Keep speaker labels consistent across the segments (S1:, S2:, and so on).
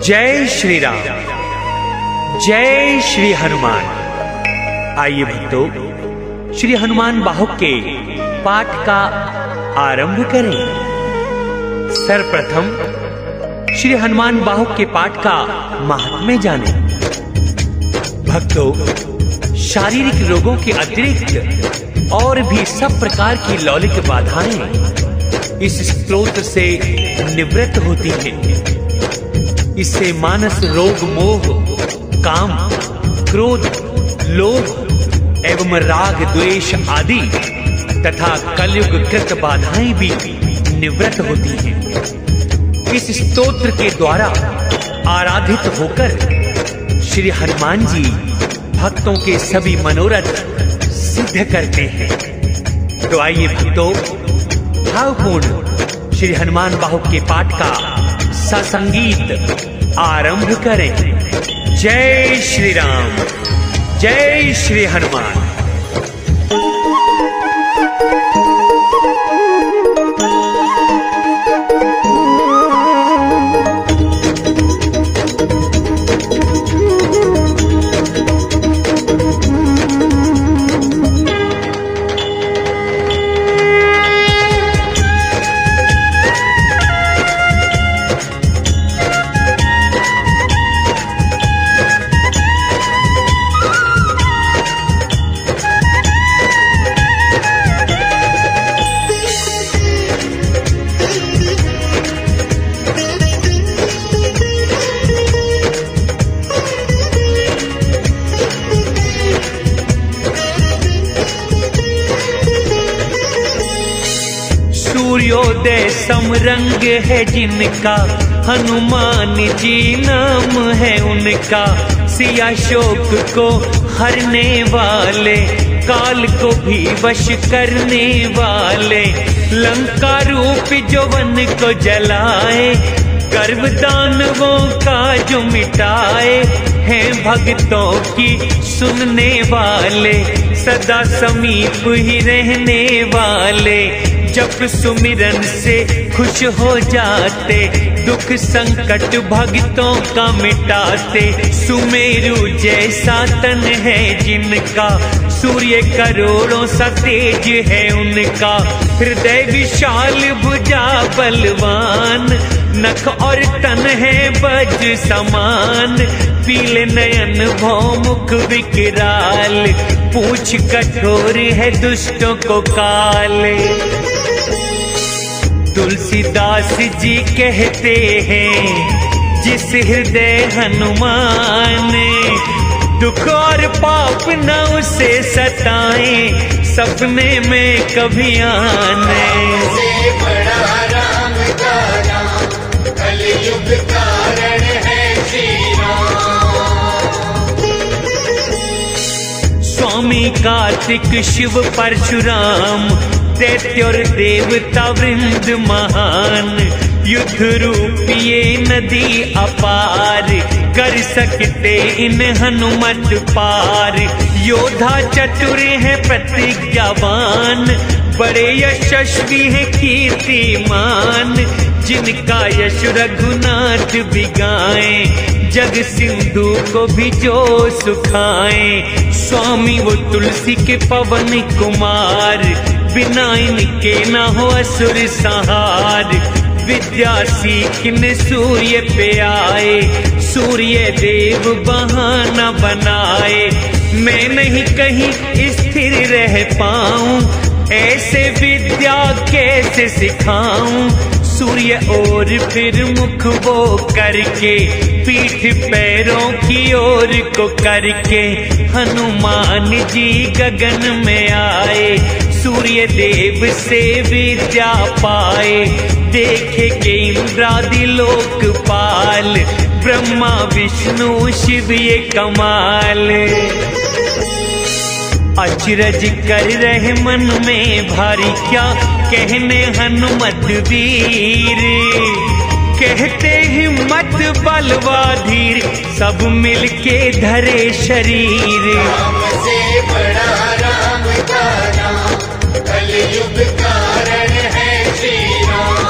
S1: जय श्री राम, जय श्री हनुमान। आइए भक्तों, श्री हनुमान बाहुक के पाठ का आरंभ करें। सर्वप्रथम श्री हनुमान बाहुक के पाठ का महात्म्य जानें। भक्तों, शारीरिक रोगों के अतिरिक्त और भी सब प्रकार की लौकिक बाधाएं इस स्तोत्र से निवृत्त होती हैं। इससे मानस रोग, मोह, काम, क्रोध, लोभ एवं राग, द्वेष आदि तथा कलयुग कृत बाधाएं भी निवृत्त होती हैं। इस स्तोत्र के द्वारा आराधित होकर श्री हनुमान जी भक्तों के सभी मनोरथ सिद्ध करते हैं। तो आइए भक्तों, भावपूर्ण श्री हनुमान बाहुक के पाठ का ससंगीत आरंभ करें। जय श्री राम, जय श्री हनुमान।
S2: सूर्योदय समरंग है जिनका, हनुमान जी नाम है उनका। सिया शोक को हरने वाले, काल को भी वश करने वाले। लंका रूप जो वन को जलाए, गर्व दानवों का जो मिटाए। हैं भक्तों की सुनने वाले, सदा समीप ही रहने वाले। जब सुमिरन से खुश हो जाते, दुख संकट भक्तों का मिटाते। सुमेरु जैसा तन है जिनका, सूर्य करोड़ों सा तेज है उनका। हृदय विशाल भुजा बलवान, नख और तन है वज समान। पीले नयन भौमुख विकराल, पूछ कठोर है दुष्टों को काले। तुलसीदास जी कहते हैं, जिस हृदय हनुमान, दुख और पाप न उसे सताएं, सपने में कभी आने।
S3: से बड़ा राम का नाम, कलयुग कारण है श्री राम।
S2: स्वामी कार्तिक शिव परशुराम, दैत्य और देवता वृंद महान। युद्ध रूपी ये नदी अपार, कर सकते इन हनुमत पार। योद्धा चतुर है प्रतिज्ञावान, बड़े यशस्वी है कीर्तिमान। जिनका यश रघुनाथ भी गाएं, जग सिंधु को भी जो सुखाएं। स्वामी वो तुलसी के पवन कुमार, बिना इनके ना हो असुर संहार। विद्या सीखने सूर्य पे आए, सूर्य देव बहाना बनाए। मैं नहीं कहीं स्थिर रह पाऊं, ऐसे विद्या कैसे सिखाऊं। सूर्य और फिर मुख वो करके, पीठ पैरों की ओर को करके। हनुमान जी गगन में आए, सूर्य देव से विद्या पाए। देखे के इंद्रादि लोकपाल, ब्रह्मा विष्णु शिव ये कमाल। अचरज कर रहे मन में भारी, क्या कहने हनुमत वीर। कहते हिम्मत बलवा धीर, सब मिलके धरे शरीर।
S3: राम से बड़ा राम का नाम, कलयुग कारण है श्री राम।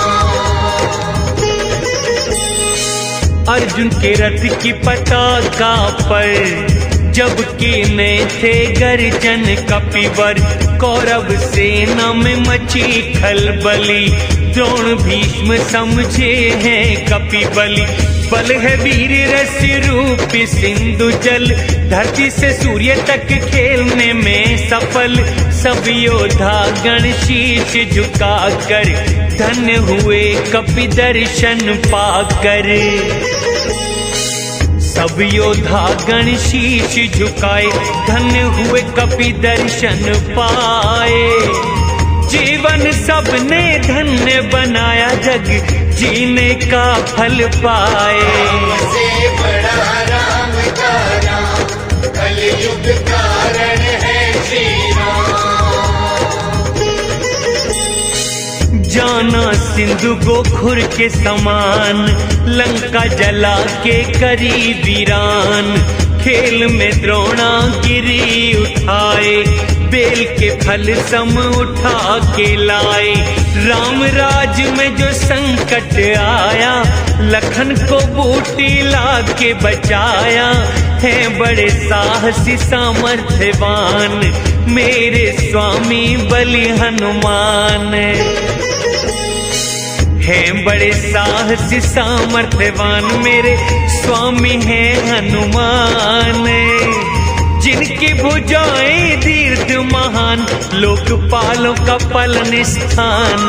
S2: अर्जुन के रथ की पताका पर जब कीने थे गर्जन कपिवर, कौरव सेना में मची खलबली, द्रोण भीष्म समझे हैं कपिबली। बल है वीर रस रूप सिंधु जल, धरती से सूर्य तक खेलने में सफल। सब योद्धा गण शीश झुकाकर, धन्य हुए कपि दर्शन पाकर। सब योद्धा गण शीश झुकाए, धन्य हुए कपि दर्शन पाए। जीवन सबने धन्य बनाया, जग जीने का फल पाए।
S3: से बड़ा राम का नाम, कलयुग कारण है श्री राम।
S2: जाना सिंधु गोखुर के समान, लंका जला के करी वीरान। खेल में द्रोणा गिरी उठाए, बेल के फल सम उठा के लाए। राम राज में जो संकट आया, लखन को बूटी ला के बचाया। है बड़े साहसी सामर्थ्यवान, मेरे स्वामी बलि हनुमान। हैं बड़े साहसी सामर्थ्यवान, मेरे स्वामी हैं हनुमान। जिनकी भुजाएं दीर्घ महान, लोकपालों का पालन स्थान।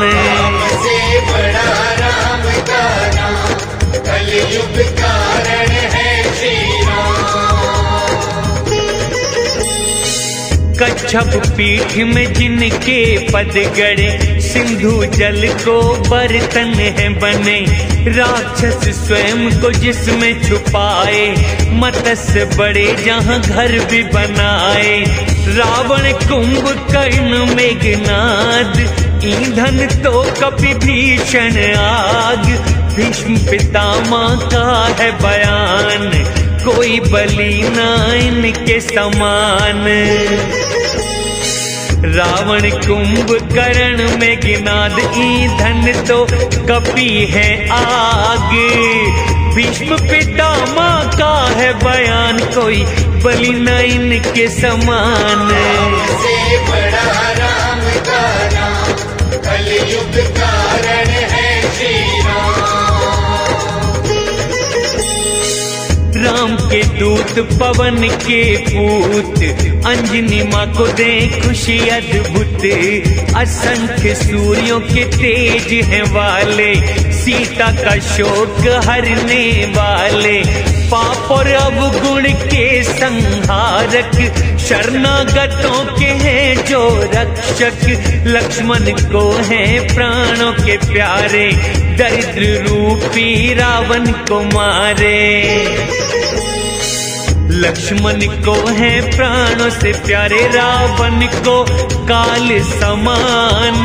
S3: से बड़ा राम का नाम, कलयुग कारण है श्री राम।
S2: कच्छप पीठ में जिनके पद गड़े, सिंधु जल को बर्तन है बने। राक्षस स्वयं को जिसमें छुपाए, मत्स्य बड़े जहां घर भी बनाए। रावण कुंभकर्ण मेघनाद, ईंधन तो कपि भीषण आग। भीष्म पितामह का है बयान, कोई बलि ना इनके समान। रावण कुंभकर्ण मेघनाद, ईंधन तो कपि है आग। भीष्म पितामह का है बयान, कोई बलि न इनके समान।
S3: से बड़ा राम का नाम, कलयुग कारण है श्री
S2: राम के दूत पवन के पूत, अंजनी माँ को दे खुशी अद्भुत। असंख्य सूर्यों के तेज हैं वाले, सीता का शोक हरने वाले। पाप और अवगुण के संहारक, शरणागतों के हैं जो रक्षक। लक्ष्मण को हैं प्राणों के प्यारे, दरिद्र रूपी रावण को मारे। लक्ष्मण को हैं प्राणों से प्यारे, रावण को काल समान।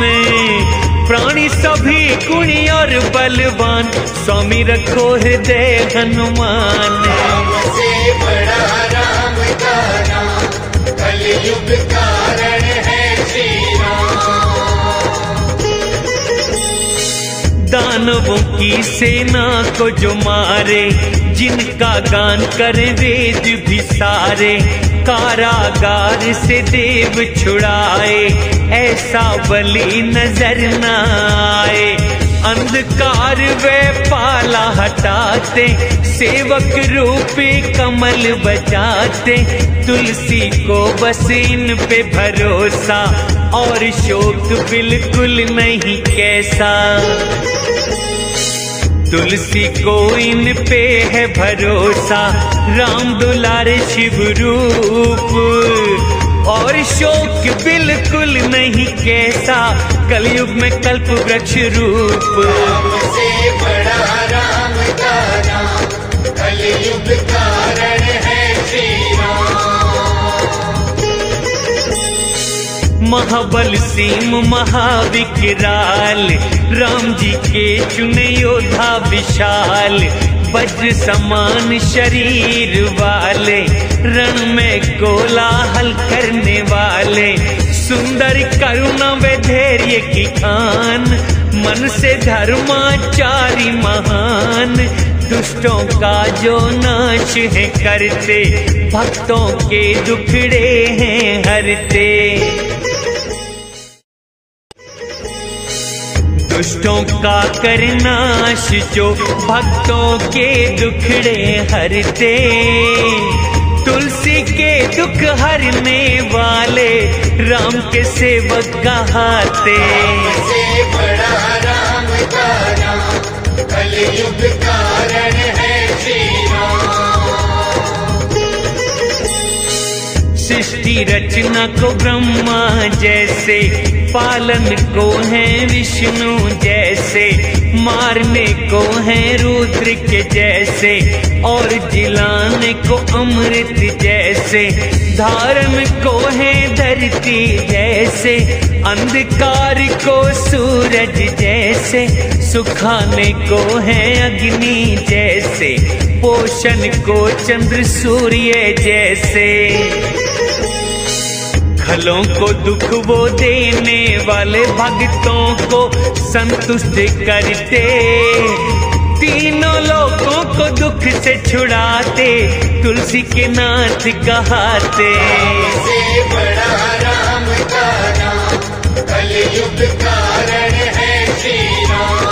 S2: प्राणी सभी गुणी और बलवान, स्वामी रखो हृदय हनुमान।
S3: से बड़ा राम का नाम, कलयुग कारण है श्री
S2: दानवों की सेना को जो मारे, जिनका गान करे वेद भी सारे। कारागार से देव छुड़ाए, ऐसा बलि नजर न आए। अंधकार वे पाला हटाते, सेवक रूपी कमल बचाते। तुलसी को बस इन पे भरोसा, और शोक बिल्कुल नहीं कैसा। तुलसी को इन पे है भरोसा, राम दुलारे शिव रूप। और शोक बिल्कुल नहीं कैसा, कलयुग में कल्प वृक्ष रूप।
S3: से बड़ा राम का नाम, कलयुग कारण है श्री
S2: महाबल सीम महाविकराल, राम जी के चुने योद्धा विशाल। वज्र समान शरीर वाले, रण में कोलाहल करने वाले। सुंदर करुणा व धैर्य की खान, मन से धर्माचारी महान। दुष्टों का जो नाश है करते, भक्तों के दुखड़े हैं हरते। दुष्टों का करनाश जो भक्तों के दुखड़े हरते, तुलसी के दुख हरने वाले राम के सेवक कहाते।
S3: से बड़ा राम का नाम, कलयुग कारण है श्री राम।
S2: सृष्टि रचना को ब्रह्मा जैसे, पालन को है विष्णु जैसे, मारने को है रुद्र के जैसे, और जिलाने को अमृत जैसे, धारण को है धरती जैसे, अंधकार को सूरज जैसे, सुखाने को है अग्नि जैसे, पोषण को चंद्र सूर्य जैसे, खलों को दुख वो देने वाले भक्तों को संतुष्ट करते, तीनों लोगों को दुख से छुड़ाते, तुलसी के नाथ कहाते।
S3: से बड़ा राम का नाम, कलयुग कारण है श्री राम।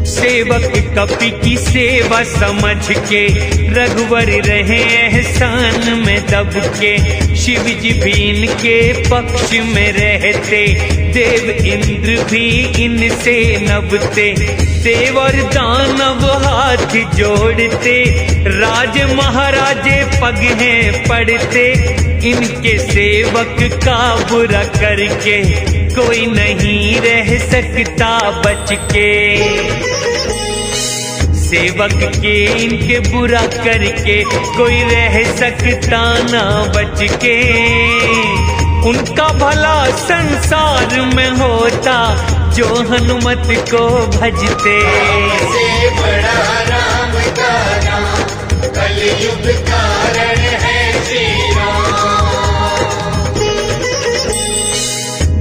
S2: सेवक कपि की सेवा समझ के, रघुवर रहे एहसान में दब के, शिव जी भी इनके पक्ष में रहते, देव इंद्र भी इनसे नभते, देव और दानव हाथ जोड़ते, राज महाराजे पग हैं पड़ते, इनके सेवक का बुरा करके कोई नहीं रह सकता बच के। सेवक के इनके बुरा करके कोई रह सकता ना बच के, उनका भला संसार में होता जो हनुमत को भजते।
S3: से बड़ा राम का नाम, कलयुग कारण है श्री राम।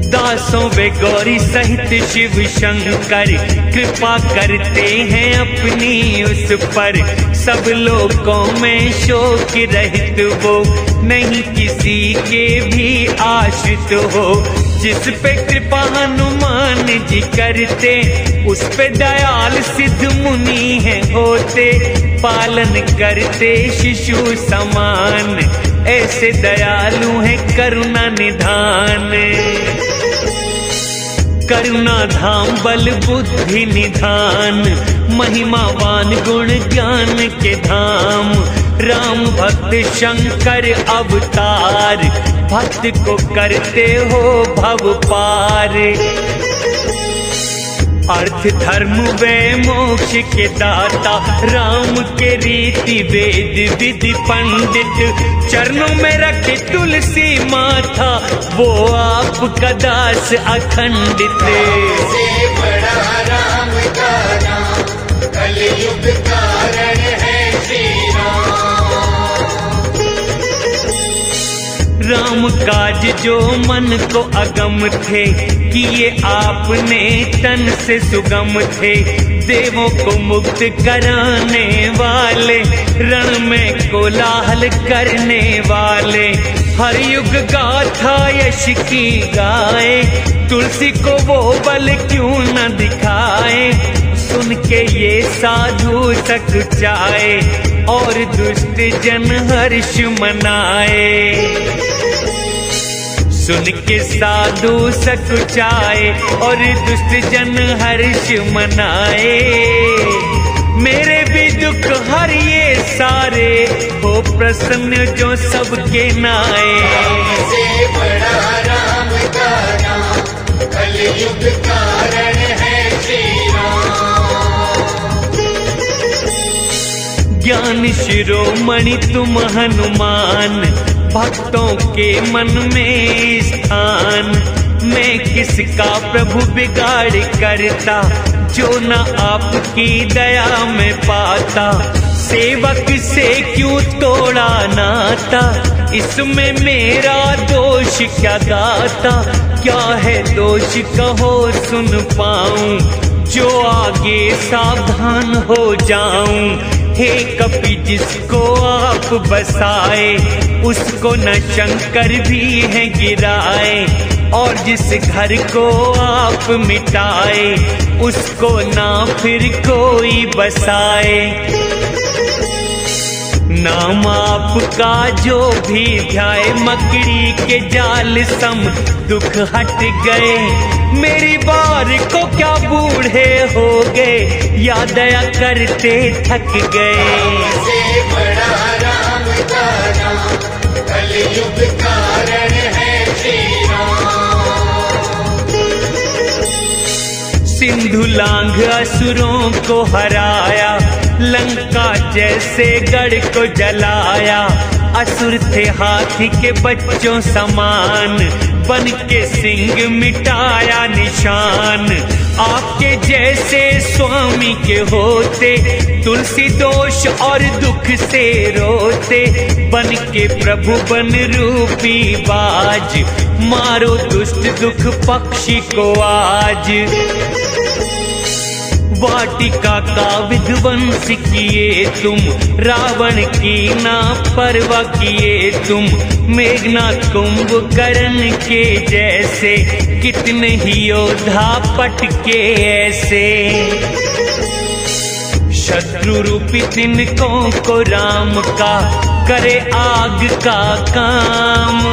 S2: दासों वे गौरी सहित शिव शंकर कृपा करते हैं अपनी उस पर, सब लोगों में शोक रहित वो, नहीं किसी के भी आश्रित हो, जिस पे कृपा हनुमान जी करते, उस पे दयाल सिद्ध मुनि है होते, पालन करते शिशु समान, ऐसे दयालु है करुणा निधान। करुणा धाम बल बुद्धि निधान, महिमावान गुण ज्ञान के धाम, राम भक्त शंकर अवतार, भक्त को करते हो भव पार। अर्थ धर्म वे मोक्ष के दाता, राम के रीति वेद विधि पंडित, चरणों में रखे तुलसी माथा, वो आपका दास अखंडित।
S3: से बड़ा राम का नाम, कलयुग कारण है श्री
S2: राम काज जो मन को अगम थे, किए आपने तन से सुगम थे, देवों को मुक्त कराने वाले, रण में कोलाहल करने वाले, हर युग गाथा यश की गाए, तुलसी को वो बल क्यों न दिखाए, सुन के ये साधु सकुचाए, और दुष्ट जन हर्ष मनाए। सुन के साधु सकुचाए और दुष्ट जन हर्ष मनाए, मेरे भी दुख हरिए सारे, हो प्रसन्न जो सबके नाए।
S3: से बड़ा राम का नाम, कलयुग कारण है श्री
S2: ज्ञान शिरोमणि तुम हनुमान, भक्तों के मन में स्थान, मैं किसका प्रभु बिगाड़ करता, जो न आपकी दया में पाता, सेवक से क्यों तोड़ा नाता, इसमें मेरा दोष क्या गाता, क्या है दोष कहो सुन पाऊं, जो आगे सावधान हो जाऊं। हे कपि जिसको आप बसाए, उसको न शंकर भी है गिराए। और जिस घर को आप मिटाए, उसको ना फिर कोई बसाए। नाम आपका जो भी ध्याए, मकड़ी के जाल सम दुख हट गए। मेरी बार को क्या बूढ़े हो गए, या दया करते थक गए।
S3: से बड़ा राम का नाम, कलयुग कारण है श्री राम।
S2: सिंधु लांघ असुरों को हराया, लंका जैसे गढ़ को जलाया। असुर थे हाथी के बच्चों समान, बन के सिंह मिटाया निशान। आपके जैसे स्वामी के होते, तुलसी दोष और दुख से रोते। बन के प्रभु बन रूपी बाज, मारो दुष्ट दुख पक्षी को आज। वाटिका का विध्वंस किए तुम, रावण की ना परवाह किए तुम। मेघनाथ कुंभकर्ण के जैसे, कितने ही योद्धा पटके ऐसे। शत्रु रूपी तिनकों को राम का, करे आग का काम।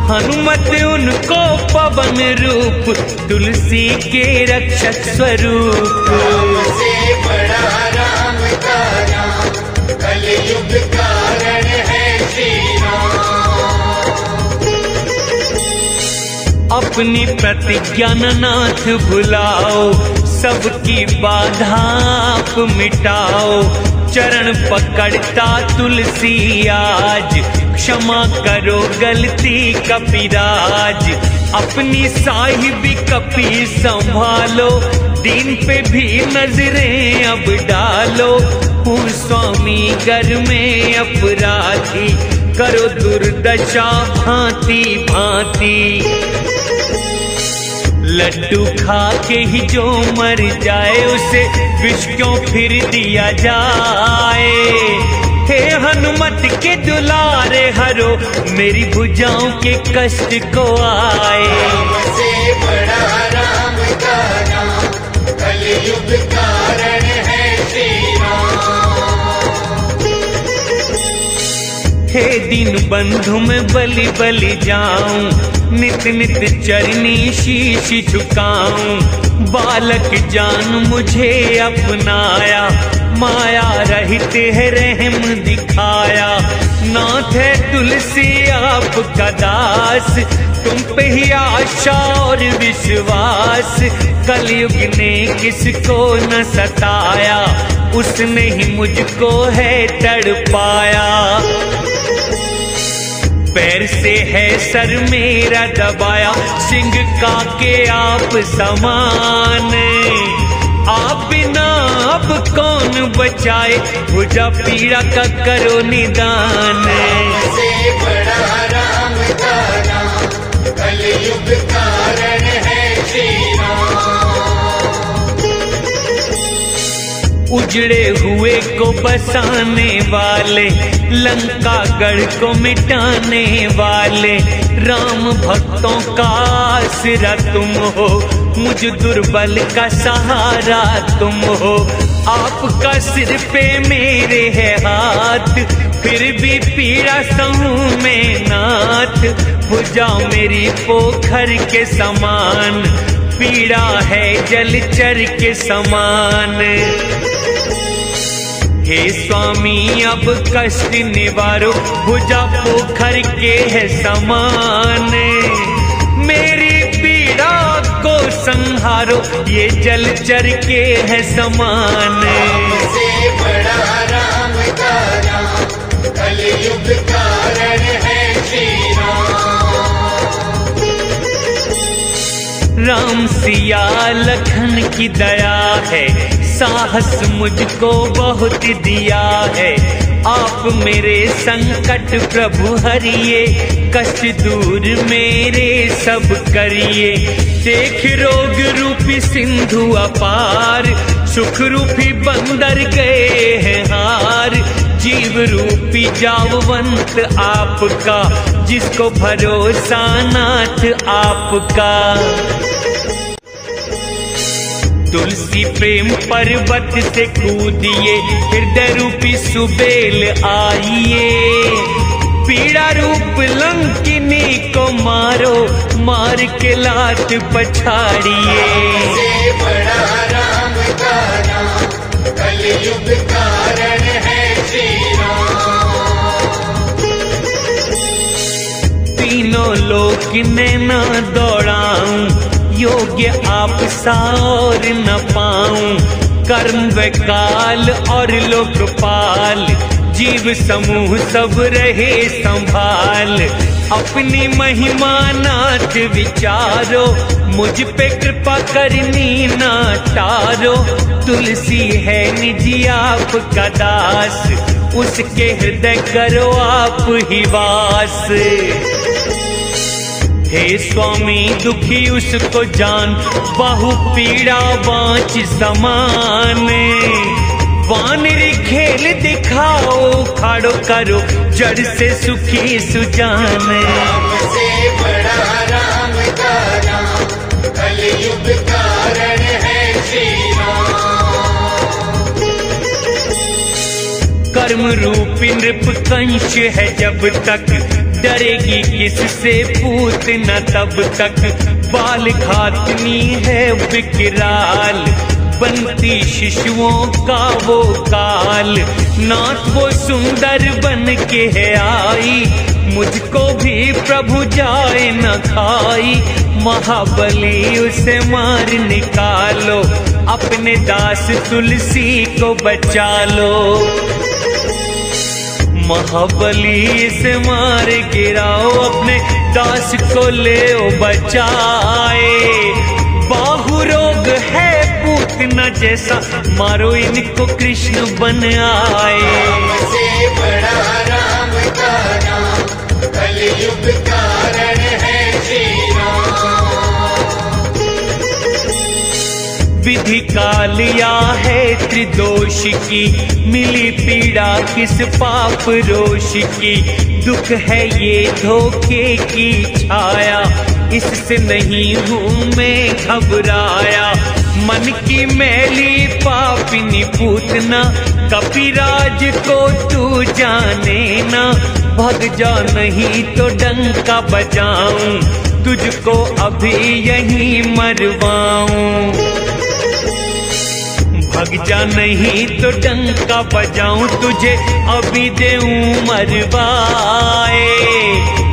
S2: हनुमत उनको पवन रूप, तुलसी के रक्षक स्वरूप।
S3: राम से बड़ा राम का नाम, कलयुग कारण है श्री राम।
S2: अपनी प्रतिज्ञा न नाथ भुलाओ, सबकी बाधा आप मिटाओ। चरण पकड़ता तुलसी आज, क्षमा करो गलती कपिराज। अपनी साहिबी कपि संभालो, दीन पे भी नजरें अब डालो। हूँ स्वामी घर में अपराधी, करो दुर्दशा भांति भांति। लड्डू खा के ही जो मर जाए, उसे विष क्यों फिर दिया जाए। हे हनुमत के दुलारे हरो, मेरी भुजाओं के कष्ट को आए।
S3: राम से बड़ा राम का नाम, कलयुग कारण है श्री राम।
S2: हे दीन बंधु मैं बलि बलि जाऊं, नित नित चरनी शीश झुकाऊं। बालक जान मुझे अपनाया, माया रहित है रहम दिखाया। नाथ है तुलसी आपका दास, तुम पे ही आशा और विश्वास। कलयुग ने किसको न सताया, उसने ही मुझको है तड़पाया। पैर से है सर मेरा दबाया, सिंह का के आप समान। आप बिना अब कौन बचाए, भुजा पीड़ा का करो निदान।
S3: से बड़ा राम का नाम, कलयुग कारण है श्री राम।
S2: उजड़े हुए को बसाने वाले, लंका गढ़ को मिटाने वाले। राम भक्तों का आसरा तुम हो, मुझ दुर्बल का सहारा तुम हो। आपका सिर पे मेरे है हाथ, फिर भी पीड़ा सहूं मैं नाथ। भुजा मेरी पोखर के समान, पीड़ा है जलचर के समान। हे स्वामी अब कष्ट निवारो, भुजा पोखर के है समान। मेरी पीड़ा को संहारो, ये जलचर के है समान।
S3: से बड़ा राम का नाम, कलयुग कारण है श्री राम।
S2: राम सिया लखन की दया है, साहस मुझको बहुत दिया है। आप मेरे संकट प्रभु हरिए, कष्ट दूर मेरे सब करिए। देख रोग रूपी सिंधु अपार, सुख रूपी बंदर गए हैं हार। जीव रूपी जाववंत आपका, जिसको भरोसा नाथ आपका। तुलसी प्रेम पर्वत से कूदिए, हृदय रूपी सुबेल आइए। पीड़ा रूप लंकिनी को मारो, मार के लात पछाड़िए।
S3: से बड़ा राम का नाम, कलयुग कारण है श्री राम।
S2: तीनों लोक ने न दौड़ाऊं, योग्य आप सा और न पाऊं। कर्म व काल और लोकपाल, जीव समूह सब रहे संभाल। अपनी महिमा नाथ विचारो, मुझ पे कृपा करनी ना टारो। तुलसी है निजी आपका दास, उसके हृदय करो आप ही वास। हे स्वामी दुखी उसको जान, बहु पीड़ा बाँच समान। वानरी खेल दिखाओ, खाड़ो करो जड़ से सुखी सुजान।
S3: राम से बड़ा राम का नाम, कलयुग कारण है श्री राम।
S2: कर्म रूपी नृप कंश है जब तक, डरेगी किससे पूत न तब तक। बाल घातनी है विकराल, बनती शिशुओं का वो काल। नाथ वो सुंदर बन के है आई, मुझको भी प्रभु जाए न खाई। महाबली उसे मार निकालो, अपने दास तुलसी को बचा लो। महाबली से मार गिराओ, अपने दास को ले बचाए। बाहु रोग है पूतना जैसा, मारो इनको कृष्ण बन आए।
S3: राम से बड़ा राम का नाम, कलयुग कारण है श्री राम।
S2: विधि कालिया है त्रिदोष की, मिली पीड़ा किस पाप रोष की। दुख है ये धोखे की छाया, इससे नहीं हूँ मैं घबराया। मन की मैली पापिनी पूतना, कपिराज को तू जाने ना। भग जा नहीं तो डंका बजाऊं, तुझको अभी यहीं मरवाऊं। भग जा नहीं तो डंका बजाऊं, तुझे अभी देऊं मरवाए।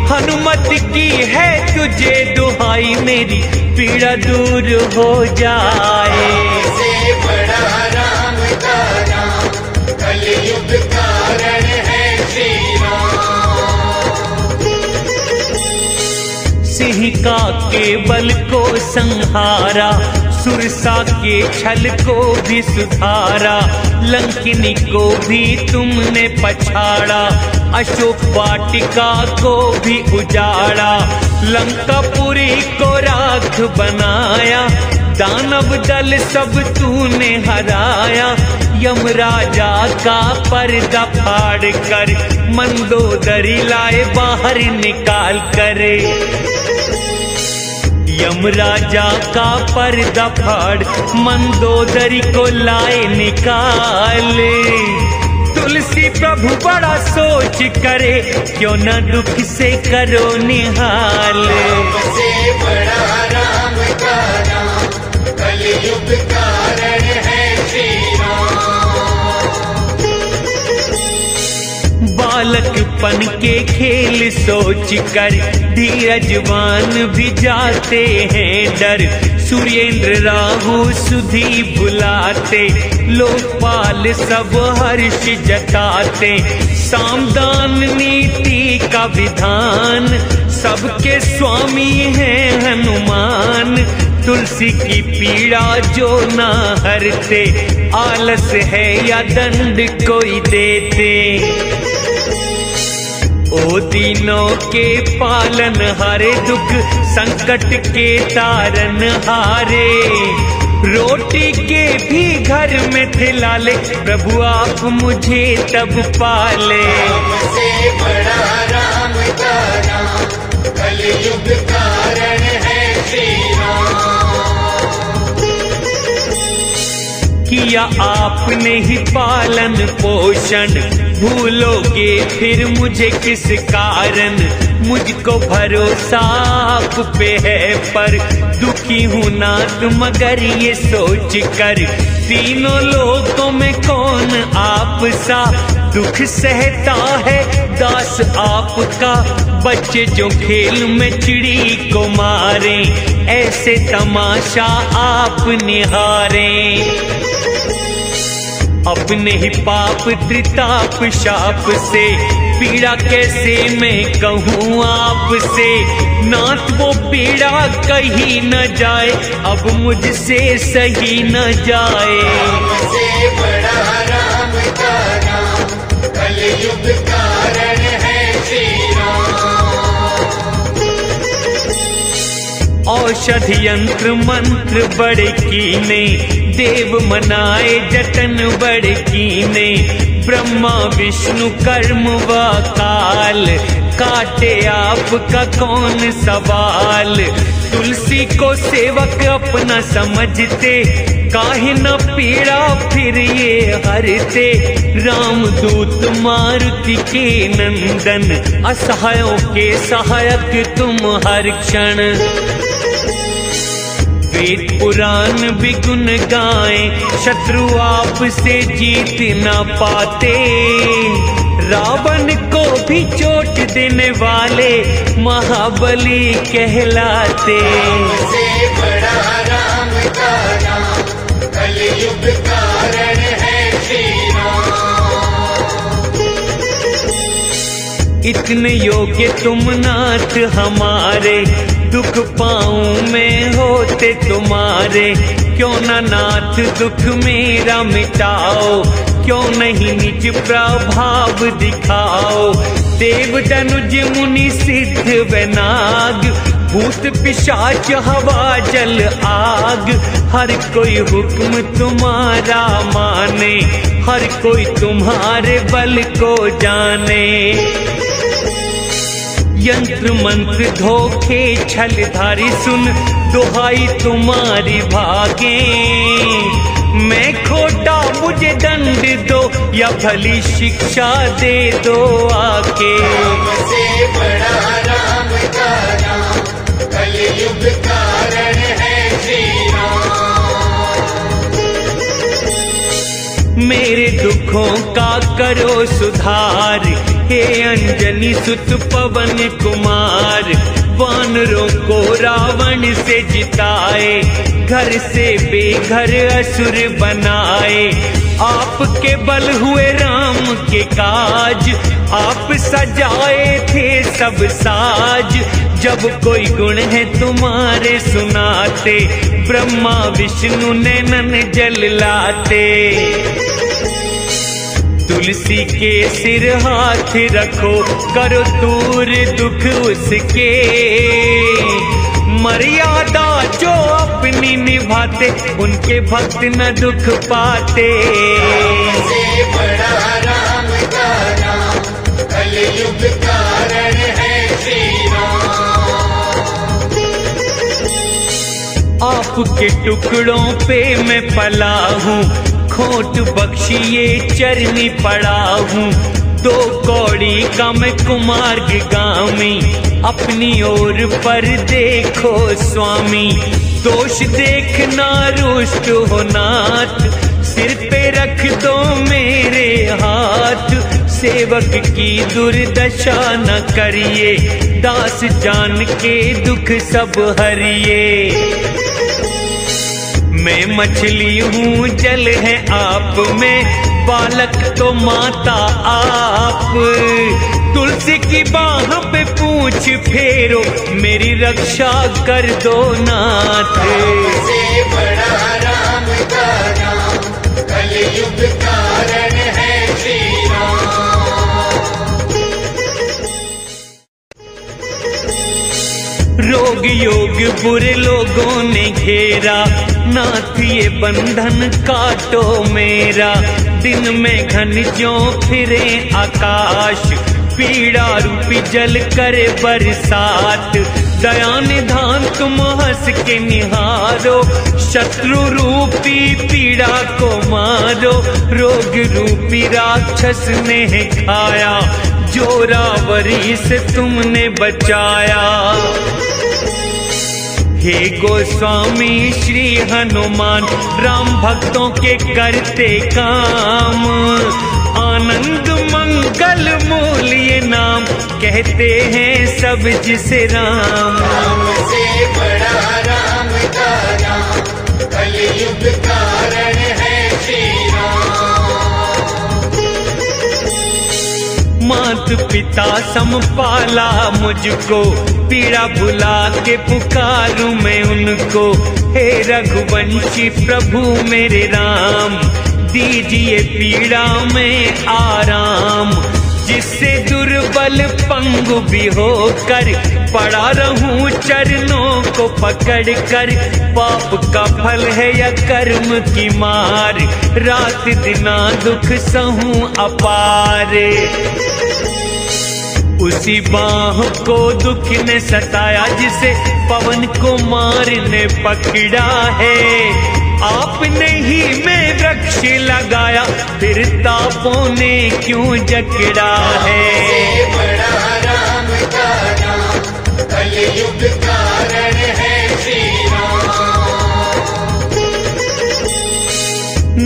S2: हनुमत की है तुझे दुहाई, मेरी पीड़ा दूर हो जाए।
S3: से बड़ा राम का नाम, कलयुग कारण है श्री राम।
S2: सिंहिका के बल को संहारा, सुरसा के छल को भी सुधारा। लंकिनी को भी तुमने पछाड़ा, अशोक वाटिका को भी उजाड़ा। लंकापुरी को राख बनाया, दानव दल सब तूने हराया। यमराजा का पर्दा फाड़ कर, मंदोदरी लाए बाहर निकाल कर। यमराजा का पर्दा फाड़, मंदोदरी को लाए निकाले। तुलसी प्रभु बड़ा सोच करे, क्यों न दुख से करो निहाल।
S3: राम से बड़ा राम का नाम, कलयुग कारण है श्री राम।
S2: बालकपन के खेल सोच कर, धीरजवान भी जाते हैं डर। सूर्येंद्र राहु सुधी बुलाते, लोकपाल सब हर्ष जताते। सामदान नीति का विधान, सबके स्वामी हैं हनुमान। तुलसी की पीड़ा जो ना हरते, आलस है या दंड कोई देते। ओ दीनों के पालन हारे, दुख संकट के तारन हारे। रोटी के भी घर में थे लाले, प्रभु आप मुझे तब पाले।
S3: से बड़ा राम का नाम, कलयुग कारण है श्री राम।
S2: किया आपने ही पालन पोषण, भूलोगे फिर मुझे किस कारण। मुझको भरोसा आप पे है, पर दुखी हूँ नाथ मगर ये सोच कर। तीनों लोगों में कौन आप सा, दुख सहता है दास आपका। बच्चे जो खेल में चिड़ी को मारे, ऐसे तमाशा आप निहारे। अपने ही पाप त्रिताप शाप से, पीड़ा कैसे मैं कहूँ आपसे। नाथ वो पीड़ा कहीं न जाए, अब मुझसे सही न जाए।
S3: से बड़ा राम का नाम, कलयुग कारण है श्री राम।
S2: औषध यंत्र मंत्र बड़े कीने, देव मनाए जतन बड़े कीने। ब्रह्मा विष्णु कर्म व काल, काटे आपका कौन सवाल। तुलसी को सेवक अपना समझते, काहे न पीड़ा फिर ये हरते। रामदूत मारुति के नंदन, असहायों के सहायक तुम हर क्षण। वेद पुराण भी गुण गाए, शत्रु आपसे जीत न पाते। रावण को भी चोट देने वाले महाबली कहलाते।
S3: से बड़ा राम का नाम, कलयुग कारण है श्री राम।
S2: इतने योग्य तुम नाथ हमारे, दुख पाऊं मैं होते तुम्हारे। क्यों न नाथ दुख मेरा मिटाओ, क्यों नहीं निज प्रभाव दिखाओ। देव दनुज मुनि सिद्ध व नाग, भूत पिशाच हवा जल आग। हर कोई हुक्म तुम्हारा माने, हर कोई तुम्हारे बल को जाने। यंत्र मंत्र धोखे छलधारी, सुन दुहाई तुम्हारी भागे। मैं खोटा मुझे दंड दो, या भली शिक्षा दे दो आके।
S3: से बड़ा राम का नाम, कलयुग कारण है श्री राम।
S2: मेरे दुखों का करो सुधार, हे अंजनी सुत पवन कुमार। वानरों को रावण से जिताए, घर से बेघर असुर बनाए। आपके बल हुए राम के काज, आप सजाए थे सब साज। जब कोई गुण है तुम्हारे सुनाते, ब्रह्मा विष्णु नैनन जल लाते। तुलसी के सिर हाथ रखो, करो दूर दुख उसके। मर्यादा जो अपनी निभाते, उनके भक्त न दुख पाते।
S3: से बड़ा राम का नाम, कलयुग कारण है श्री राम।
S2: आपके टुकड़ों पे मैं पला हूँ, खोट बख्शिए चरनी पड़ा हूँ। दो कौड़ी का मैं कुमार्ग गामी, अपनी ओर पर देखो स्वामी। दोष देखना रुष्ट हो नाथ, सिर पे रख दो मेरे हाथ। सेवक की दुर्दशा न करिए, दास जान के दुख सब हरिए। मैं मछली हूँ जल है आप में, बालक तो माता आप। तुलसी की बाह पे पूछ फेरो, मेरी रक्षा कर दो नाथ।
S3: से बड़ा राम का नाम, कलयुग कारण है श्री राम।
S2: रोग योग बुरे लोगों ने घेरा, नाथ ये बंधन काटो मेरा। दिन में घन ज्यों फिरे आकाश, पीड़ा रूपी जल करे बरसात। दया निधान तुम हंस के निहारो, शत्रु रूपी पीड़ा को मारो। रोग रूपी राक्षस ने खाया, जोरावरी से तुमने बचाया। हे गोस्वामी श्री हनुमान, राम भक्तों के करते काम। आनंद मंगल मूल ये नाम, कहते हैं सब जिसे राम।
S3: राम से बड़ा राम का नाम, कलयुग कारण है श्री राम।
S2: मात पिता समपाला मुझको, पीड़ा भुला के पुकारूं मैं उनको। हे रघुवंशी प्रभु मेरे राम, दीजिए पीड़ा में आराम। जिससे दुर्बल पंगु भी होकर, पड़ा रहूं चरणों को पकड़ कर। पाप का फल है या कर्म की मार, रात दिना दुख सहूं अपार। उसी बाह को दुख ने सताया, जिसे पवन को मारने पकड़ा है। आपने ही में वृक्ष लगाया, फिर तापों ने क्यों जकड़ा है।
S3: बड़ा राम का नाम, कलयुग कारण है श्री राम।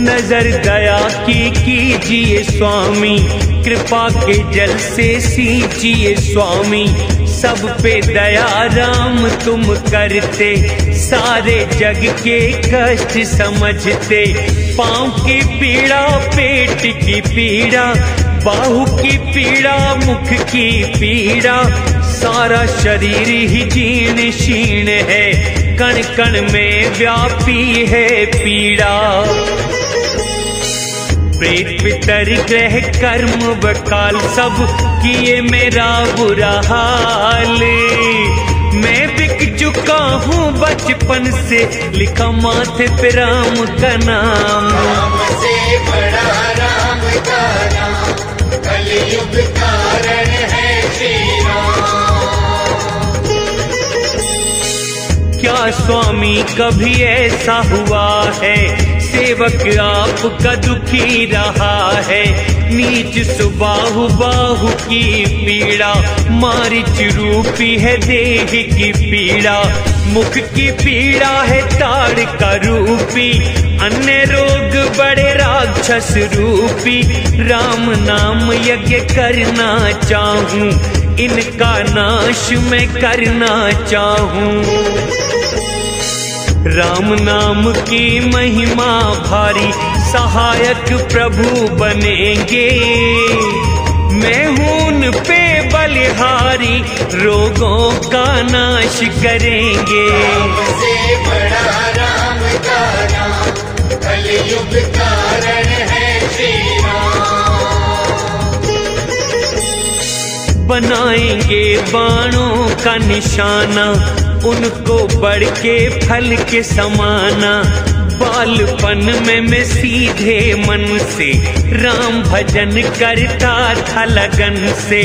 S2: नजर दया की कीजिए स्वामी, कृपा के जल से सींचिए स्वामी। सब पे दया राम तुम करते, सारे जग के कष्ट समझते। पाँव की पीड़ा, पेट की पीड़ा, बाहु की पीड़ा, मुख की पीड़ा। सारा शरीर ही जीर्ण शीर्ण है, कण कण में व्यापी है पीड़ा। प्रेत पितर ग्रह कर्म वकाल, सब किए मेरा बुरा हाल। मैं बिक चुका हूँ बचपन से, लिखा माथे पे राम का नाम।
S3: राम से बड़ा राम का नाम, कलयुग कारण है श्री राम।
S2: क्या स्वामी कभी ऐसा हुआ है, सेवक आपका दुखी रहा है। नीच सुबाहु बाहु की पीड़ा, मारिच रूपी है देह की पीड़ा। मुख की पीड़ा है ताड़ का रूपी, अन्य रोग बड़े राक्षस रूपी। राम नाम यज्ञ करना चाहूं, इनका नाश मैं करना चाहूं। राम नाम की महिमा भारी, सहायक प्रभु बनेंगे। मैं हूं उन पे बलिहारी, रोगों का नाश करेंगे।
S3: राम से बड़ा राम का नाम, कलयुग कारण है श्री राम।
S2: बनाएंगे बाणों का निशाना, उनको बढ़ के फल के समाना। बालपन में मैं सीधे मन से, राम भजन करता था लगन से।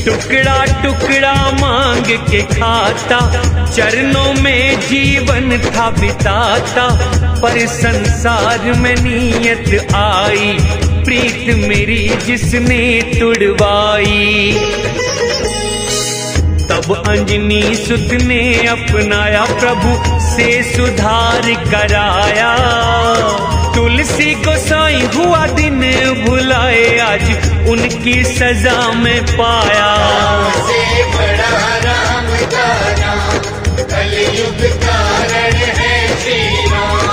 S2: टुकड़ा टुकड़ा मांग के खाता, चरणों में जीवन था बिताता। पर संसार में नियत आई, प्रीत मेरी जिसने तुड़वाई। तब अंजनी सुत ने अपनाया, प्रभु से सुधार कराया। तुलसी गोसाई हुआ दिन भुलाए, आज उनकी सजा में पाया।
S3: राम से बड़ा राम का नाम, कलयुग कारण है श्री राम।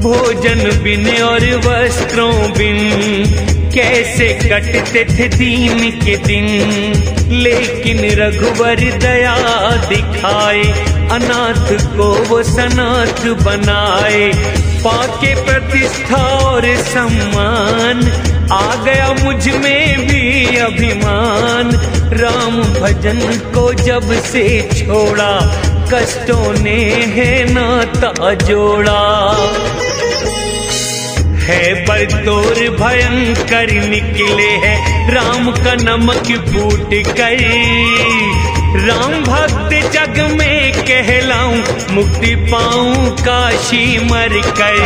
S2: भोजन बिन और वस्त्रों बिन, कैसे कटते थे दीन के दिन, लेकिन रघुवर दया दिखाए, अनाथ को वो सनाथ बनाए। पाके प्रतिष्ठा और सम्मान, आ गया मुझ में भी अभिमान। राम भजन को जब से छोड़ा, कष्टों ने है नाता जोड़ा। है बरतोर भयंकर निकले है राम का नमक फूट कर। राम भक्त जग में कहलाऊं, मुक्ति पाऊं काशी मर कर।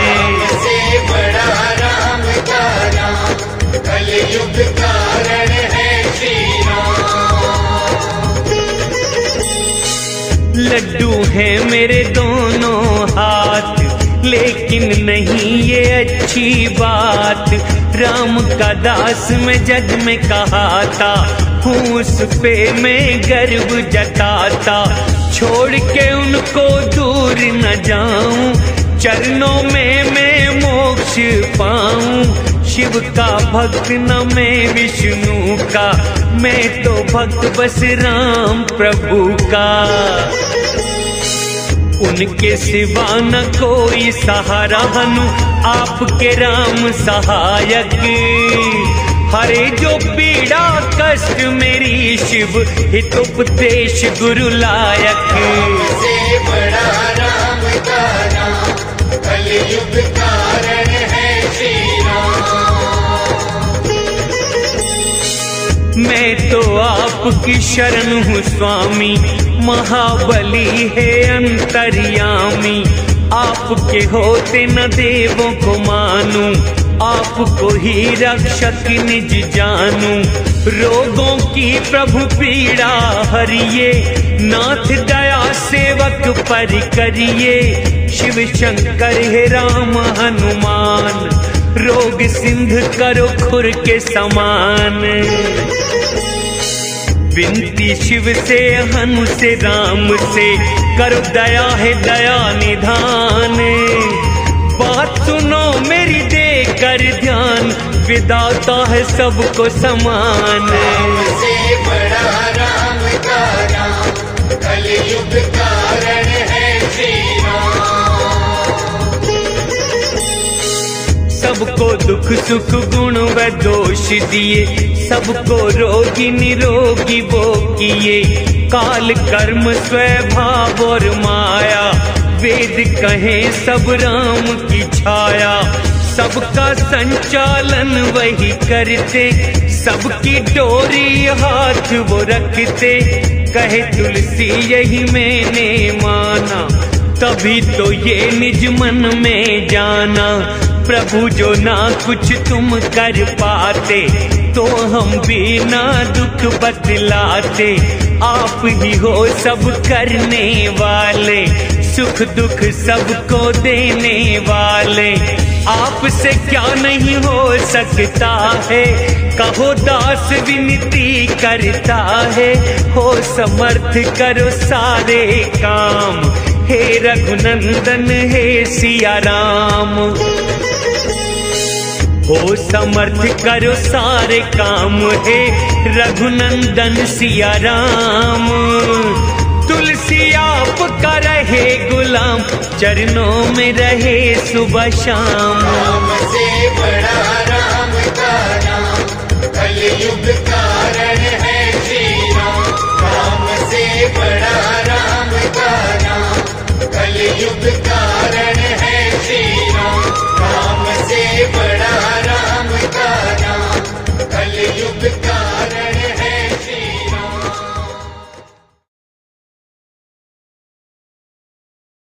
S3: से बड़ा राम का नाम, कलयुग कारण है श्री राम।
S2: लड्डू है मेरे दोनों हाथ, लेकिन नहीं ये अच्छी बात। राम का दास मैं जग में कहाता हूँ, उस पे मैं गर्व जताता। छोड़ के उनको दूर न जाऊं, चरणों में मैं मोक्ष पाऊं। शिव का भक्त न मैं विष्णु का, मैं तो भक्त बस राम प्रभु का। उनके सिवा न कोई सहारा, हनु आपके राम सहायक। हरे जो पीड़ा कष्ट मेरी, शिव हितोपदेश गुरु लायक।
S3: से बड़ा राम का नाम, कलयुग कारण है श्री राम।
S2: मैं तो आपकी शरण हूँ स्वामी, महाबली है अंतर्यामी। आपके होते न देवों को मानूं, आपको ही रक्षक निज जानूं। रोगों की प्रभु पीड़ा हरिये, नाथ दया सेवक पर करिए। शिव शंकर है राम हनुमान, रोग सिंध करो खुर के समान। विनती शिव से हनु से राम से, करो दया है दया निधान। बात सुनो मेरी देकर ध्यान, विदाता है सबको समान।
S3: से बड़ा राम का नाम, कलयुग कारण है श्री राम।
S2: सबको दुख सुख गुण व दोष दिए, सबको रोगी निरोगी वो किए। काल कर्म स्वभाव और माया, वेद कहे सब राम की छाया। सबका संचालन वही करते, सबकी डोरी हाथ वो रखते। कहे तुलसी यही मैंने माना, तभी तो ये निज मन में जाना। प्रभु जो ना कुछ तुम कर पाते, तो हम भी ना दुख बतलाते। आप ही हो सब करने वाले, सुख दुख सबको देने वाले। आपसे क्या नहीं हो सकता है, कहो दास विनती करता है। हो समर्थ करो सारे काम, हे रघुनंदन हे सिया राम। हो समर्थ करो सारे काम, हे रघुनंदन सिया राम। तुलसी आपका रहे गुलाम, चरणों में रहे सुबह शाम।
S3: राम से बड़ा राम का नाम, कलयुग का